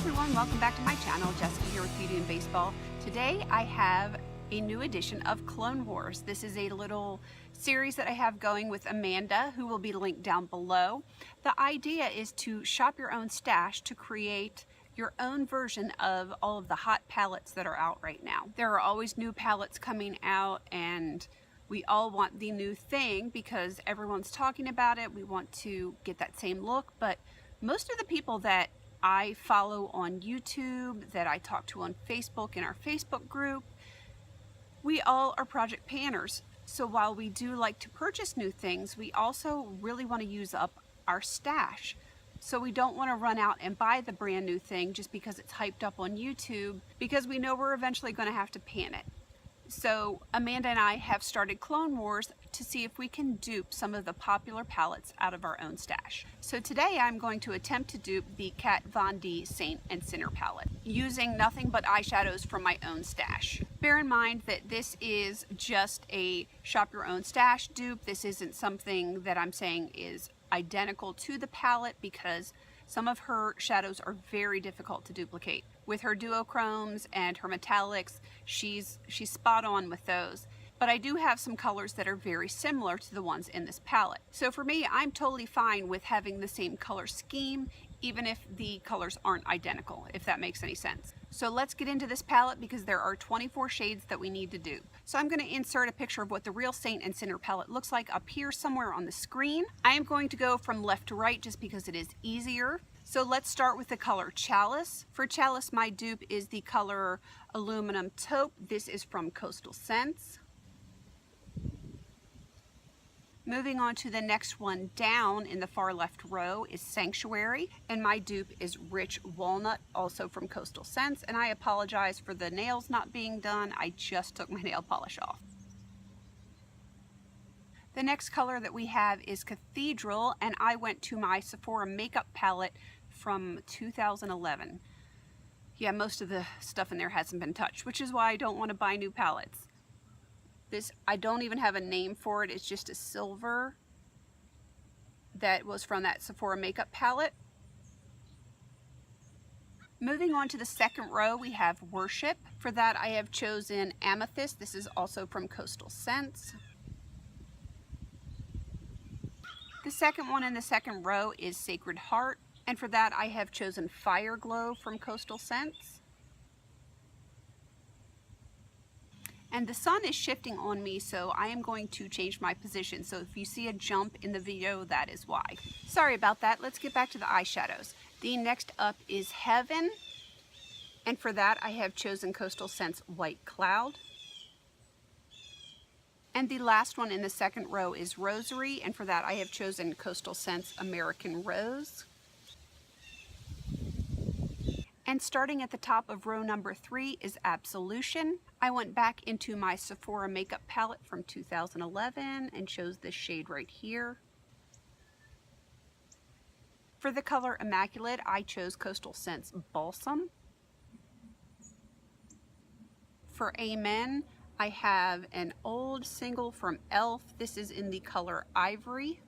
everyone, welcome back to my channel. Jessica here with Beauty and Baseball. Today I have a new edition of Clone Wars. This is a little series that I have going with Amanda, who will be linked down below. The idea is to shop your own stash to create your own version of all of the hot palettes that are out right now. There are always new palettes coming out, and we all want the new thing because everyone's talking about it. We want to get that same look, but most of the people that I follow on YouTube, that I talk to on Facebook in our Facebook group, we all are project panners. So while we do like to purchase new things, we also really want to use up our stash. So we don't want to run out and buy the brand new thing just because it's hyped up on YouTube, because we know we're eventually going to have to pan it. So Amanda and I have started Clone Wars to see if we can dupe some of the popular palettes out of our own stash. So today I'm going to attempt to dupe the Kat Von D Saint and Sinner palette using nothing but eyeshadows from my own stash. Bear in mind that this is just a shop your own stash dupe. This isn't something that I'm saying is identical to the palette, because some of her shadows are very difficult to duplicate. With her duochromes and her metallics, she's spot on with those. But I do have some colors that are very similar to the ones in this palette. So for me, I'm totally fine with having the same color scheme, even if the colors aren't identical, if that makes any sense. So let's get into this palette, because there are 24 shades that we need to dupe. So I'm going to insert a picture of what the real Saint and Sinner palette looks like up here somewhere on the screen. I am going to go from left to right just because it is easier. So let's start with the color Chalice. For Chalice, my dupe is the color Aluminum Taupe. This is from Coastal Scents. Moving on to the next one down in the far left row is Sanctuary, and my dupe is Rich Walnut, also from Coastal Scents. And I apologize for the nails not being done. I just took my nail polish off. The next color that we have is Cathedral, and I went to my Sephora makeup palette from 2011. Yeah, most of the stuff in there hasn't been touched, which is why I don't want to buy new palettes. This, I don't even have a name for it. It's just a silver that was from that Sephora makeup palette. Moving on to the second row, we have Worship. For that, I have chosen Amethyst. This is also from Coastal Scents. The second one in the second row is Sacred Heart, and for that I have chosen Fire Glow from Coastal Scents. And the sun is shifting on me, so I am going to change my position. So if you see a jump in the video, that is why. Sorry about that. Let's get back to the eyeshadows. The next up is Heaven, and for that I have chosen Coastal Scents White Cloud. And the last one in the second row is Rosary, and for that I have chosen Coastal Scents American Rose. And starting at the top of row number 3 is Absolution. I went back into my Sephora makeup palette from 2011 and chose this shade right here. For the color Immaculate, I chose Coastal Scents Balsam. For Amen, I have an old single from e.l.f. This is in the color Ivory.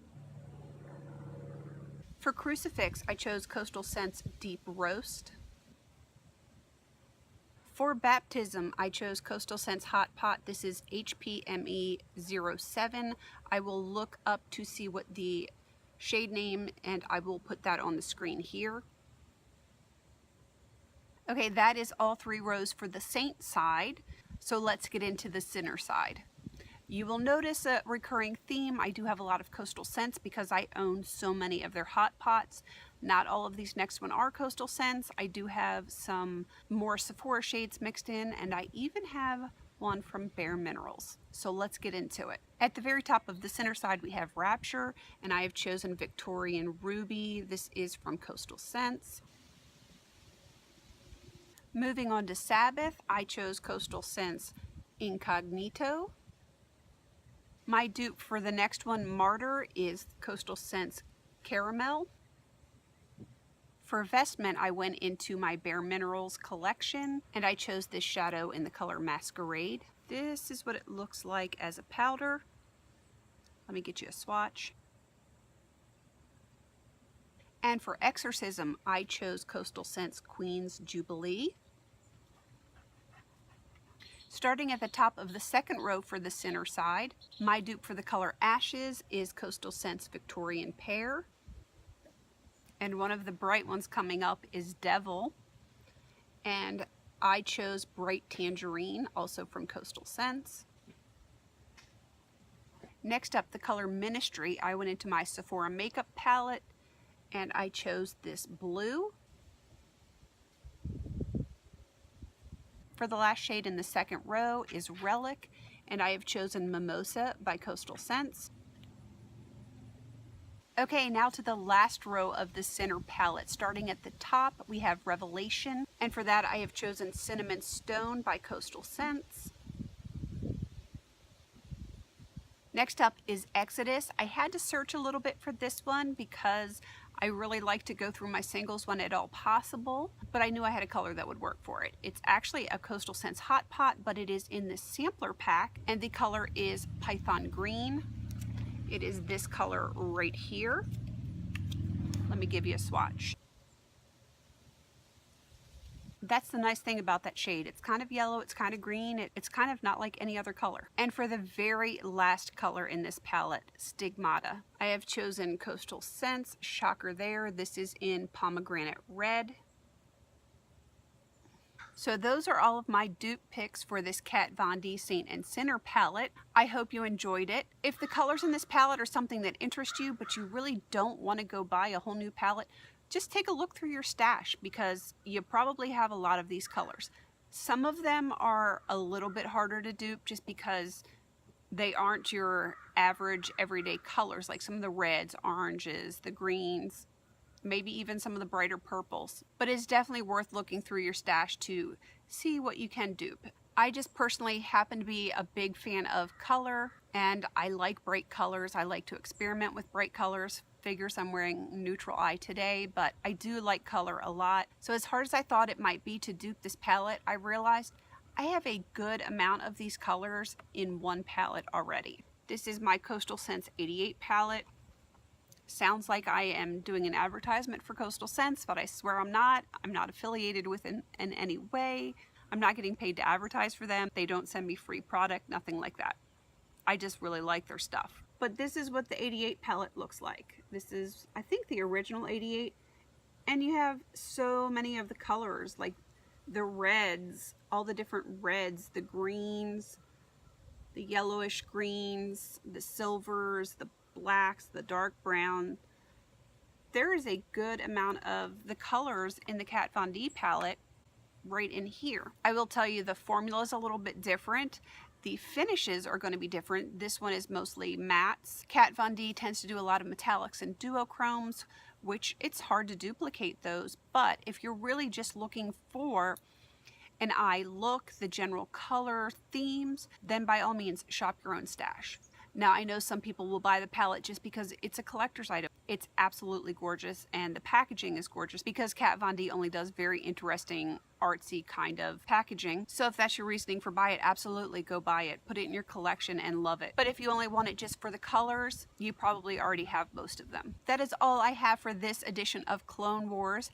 For Crucifix, I chose Coastal Scents Deep Roast. For Baptism, I chose Coastal Scents Hot Pot. This is HPME 07. I will look up to see what the shade name, and I will put that on the screen here. Okay, that is all 3 rows for the Saint side. So let's get into the Sinner side. You will notice a recurring theme. I do have a lot of Coastal Scents because I own so many of their hot pots. Not all of these next one are Coastal Scents. I do have some more Sephora shades mixed in, and I even have one from Bare Minerals. So let's get into it. At the very top of the Sinner side, we have Rapture, and I have chosen Victorian Ruby. This is from Coastal Scents. Moving on to Sabbath, I chose Coastal Scents Incognito. My dupe for the next one, Martyr, is Coastal Scents Caramel. For Vestment, I went into my Bare Minerals collection, and I chose this shadow in the color Masquerade. This is what it looks like as a powder. Let me get you a swatch. And for Exorcism, I chose Coastal Scents Queen's Jubilee. Starting at the top of the second row for the center side, my dupe for the color Ashes is Coastal Scents Victorian Pear. And one of the bright ones coming up is Devil. And I chose Bright Tangerine, also from Coastal Scents. Next up, the color Ministry. I went into my Sephora makeup palette and I chose this blue. For the last shade in the second row is Relic, and I have chosen Mimosa by Coastal Scents. Okay, now to the last row of the center palette. Starting at the top, we have Revelation, and for that I have chosen Cinnamon Stone by Coastal Scents. Next up is Exodus. I had to search a little bit for this one because I really like to go through my singles when at all possible, but I knew I had a color that would work for it. It's actually a Coastal Scents Hot Pot, but it is in the sampler pack, and the color is Python Green. It is this color right here. Let me give you a swatch. That's the nice thing about that shade. It's kind of yellow, it's kind of green, it's kind of not like any other color. And for the very last color in this palette, Stigmata, I have chosen Coastal Scents, shocker there. This is in Pomegranate Red. So those are all of my dupe picks for this Kat Von D Saint and Sinner palette. I hope you enjoyed it. If the colors in this palette are something that interest you, but you really don't want to go buy a whole new palette, just take a look through your stash because you probably have a lot of these colors. Some of them are a little bit harder to dupe just because they aren't your average everyday colors, like some of the reds, oranges, the greens, maybe even some of the brighter purples. But it's definitely worth looking through your stash to see what you can dupe. I just personally happen to be a big fan of color, and I like bright colors. I like to experiment with bright colors. Figures I'm wearing neutral eye today, but I do like color a lot. So as hard as I thought it might be to dupe this palette, I realized I have a good amount of these colors in one palette already. This is my Coastal Scents 88 palette. Sounds like I am doing an advertisement for Coastal Scents, but I swear I'm not. I'm not affiliated with it in any way. I'm not getting paid to advertise for them. They don't send me free product, nothing like that. I just really like their stuff. But this is what the 88 palette looks like. This is, I think, the original 88. And you have so many of the colors, like the reds, all the different reds, the greens, the yellowish greens, the silvers, the blacks, the dark brown. There is a good amount of the colors in the Kat Von D palette right in here. I will tell you the formula is a little bit different. The finishes are going to be different. This one is mostly mattes. Kat Von D tends to do a lot of metallics and duochromes, which it's hard to duplicate those. But if you're really just looking for an eye look, the general color themes, then by all means shop your own stash. Now I know some people will buy the palette just because it's a collector's item. It's absolutely gorgeous, and the packaging is gorgeous because Kat Von D only does very interesting artsy kind of packaging. So if that's your reasoning for buy it, absolutely go buy it. Put it in your collection and love it. But if you only want it just for the colors, you probably already have most of them. That is all I have for this edition of Clone Wars.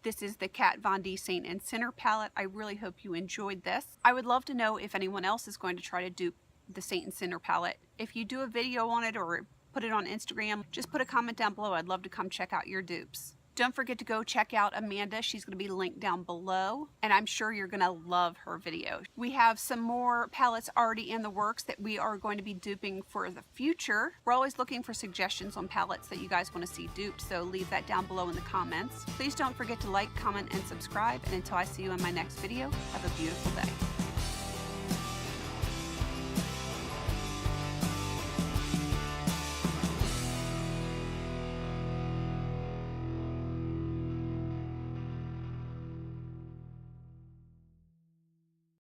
This is the Kat Von D Saint and Sinner palette. I really hope you enjoyed this. I would love to know if anyone else is going to try to dupe the Saint and Sinner palette. If you do a video on it or put it on Instagram, just put a comment down below. I'd love to come check out your dupes. Don't forget to go check out Amanda. She's going to be linked down below, and I'm sure you're going to love her video. We have some more palettes already in the works that we are going to be duping for the future. We're always looking for suggestions on palettes that you guys want to see duped, so leave that down below in the comments. Please don't forget to like, comment, and subscribe, and until I see you in my next video, have a beautiful day.